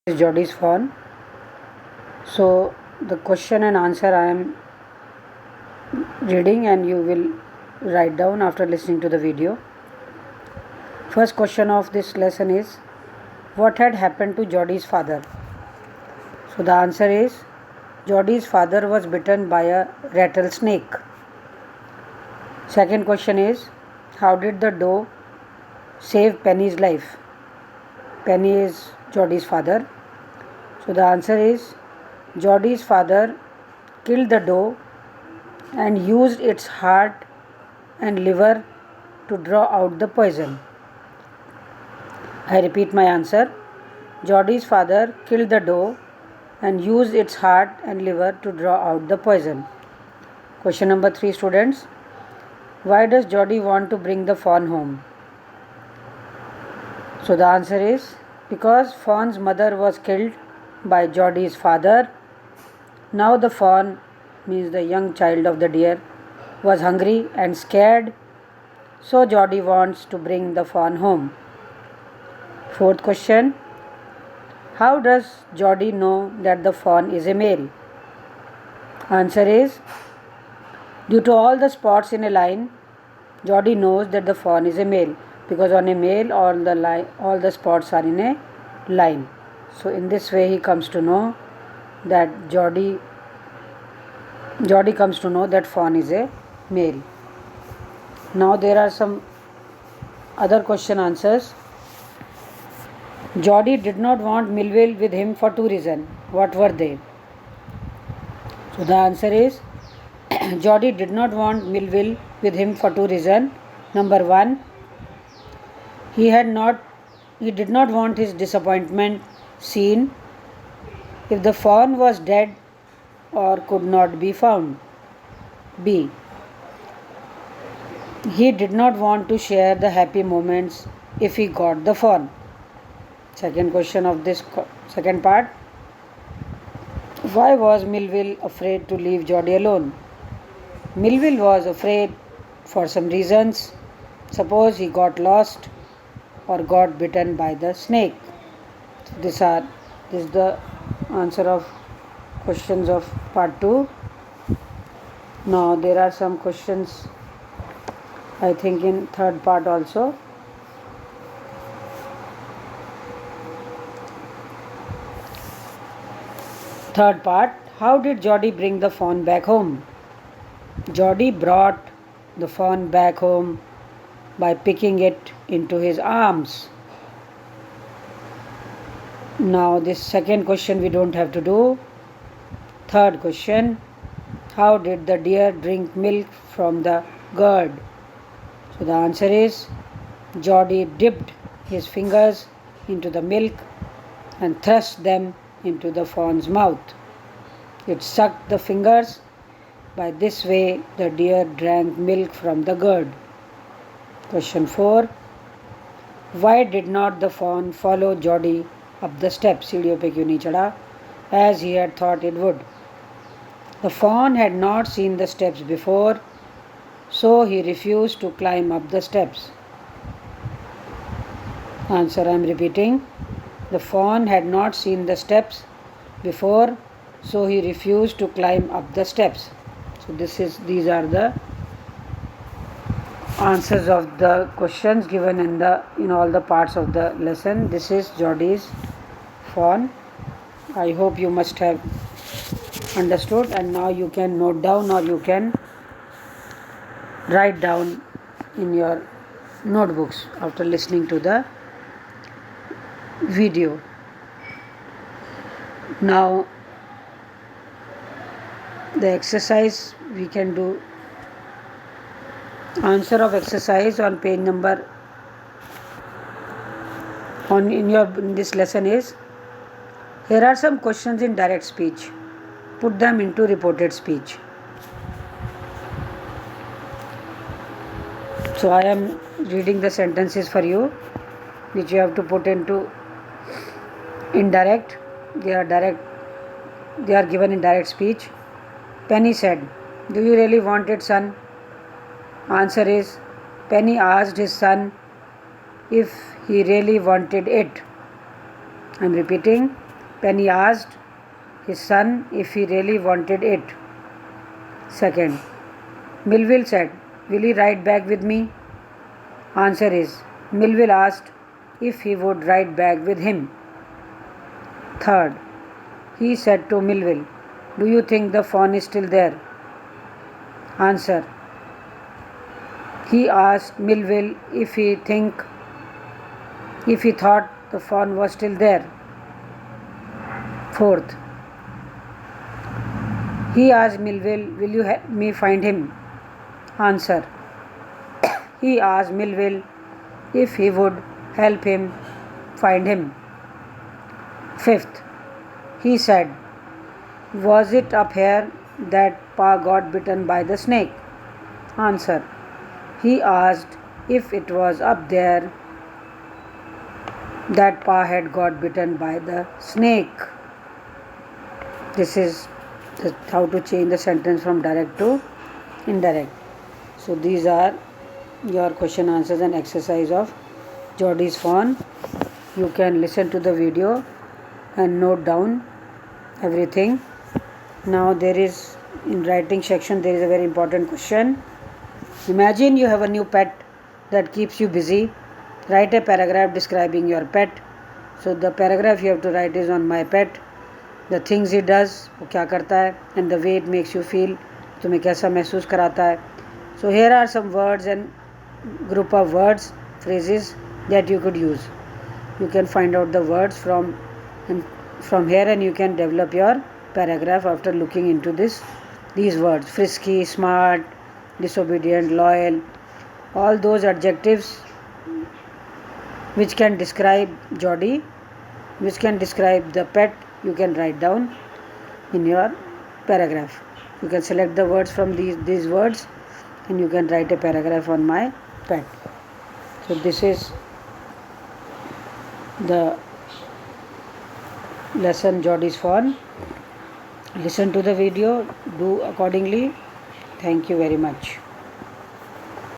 Is Jodi's phone. So the question and answer I am reading and you will write down after listening to the video. First question of this lesson is, what had happened to Jodi's father? So the answer is, Jodi's father was bitten by a rattlesnake. Second question is, how did the doe save Penny's life? Penny is Jodi's father. So the answer is, Jodi's father killed the doe and used its heart and liver to draw out the poison. I repeat my answer. Jodi's father killed the doe and used its heart and liver to draw out the poison. Question number 3, students. Why does Jodi want to bring the fawn home? So the answer is, because fawn's mother was killed by Jodi's father. Now the fawn, means the young child of the deer, was hungry and scared, so Jodi wants to bring the fawn home. Fourth question. How does Jodi know that the fawn is a male? Answer is, due to all the spots in a line, Jodi knows that the fawn is a male, because on a male all the spots are in a line. So in this way he comes to know that Jodi comes to know that fawn is a male. Now there are some other question answers. Jodi did not want Millville with him for 2 reasons. What were they? So the answer is, Jodi did not want Millville with him for 2 reasons. Number 1, he did not want his disappointment seen if the fawn was dead or could not be found. B, he did not want to share the happy moments if he got the fawn. Second question of this second part. Why was Millville afraid to leave Jodi alone? Millville was afraid for some reasons. Suppose he got lost or got bitten by the snake. This is the answer of questions of part 2. Now there are some questions I think in third part also. Third part. How did Jodi bring the fawn back home? Jodi brought the fawn back home by picking it into his arms. Now this second question we don't have to do. Third question. How did the deer drink milk from the gourd? So the answer is, Jodi dipped his fingers into the milk and thrust them into the fawn's mouth. It sucked the fingers. By this way, the deer drank milk from the gourd. Question 4. Why did not the fawn follow Jodi up the steps, सीढ़ियों पे क्यों नहीं चढ़ा, as he had thought it would? The fawn had not seen the steps before, so he refused to climb up the steps. Answer I am repeating. The fawn had not seen the steps before, so he refused to climb up the steps. So these are the answers of the questions given in all the parts of the lesson. This is Jodi's fawn. I hope you must have understood, and now you can note down or you can write down in your notebooks after listening to the video. Now the exercise we can do. Answer of exercise on page number in this lesson is, here are some questions in direct speech. Put them into reported speech. So I am reading the sentences for you, which you have to put into indirect. They are given in direct speech. Penny said, "Do you really want it, son?" Answer is, Penny asked his son if he really wanted it. I am repeating. Penny asked his son if he really wanted it. Second, Millville said, "Will he ride back with me?" Answer is, Millville asked if he would ride back with him. Third, he said to Millville, "Do you think the fawn is still there?" Answer, he asked Millville if he thought the fawn was still there. Fourth, he asked Millville, "Will you help me find him?" Answer, he asked Millville if he would help him find him. Fifth, he said, "Was it up here that Pa got bitten by the snake?" Answer, he asked if it was up there that Pa had got bitten by the snake. This is how to change the sentence from direct to indirect. So these are your question answers and exercise of Geordie's fawn. You can listen to the video and note down everything. Now there is, in writing section, there is a very important question. Imagine you have a new pet that keeps you busy. Write a paragraph describing your pet. So the paragraph you have to write is on my pet, the things he does, वो क्या करता है, and the way it makes you feel, तुम्हें कैसा महसूस कराता है. So here are some words and group of words, phrases that you could use. You can find out the words from here, and you can develop your paragraph after looking into these words: frisky, smart, disobedient, loyal. All those adjectives which can describe Geordie, which can describe the pet, you can write down in your paragraph. You can select the words from these words, and you can write a paragraph on my pet. So this is the lesson Geordie's fawn. Listen to the video, do accordingly. Thank you very much.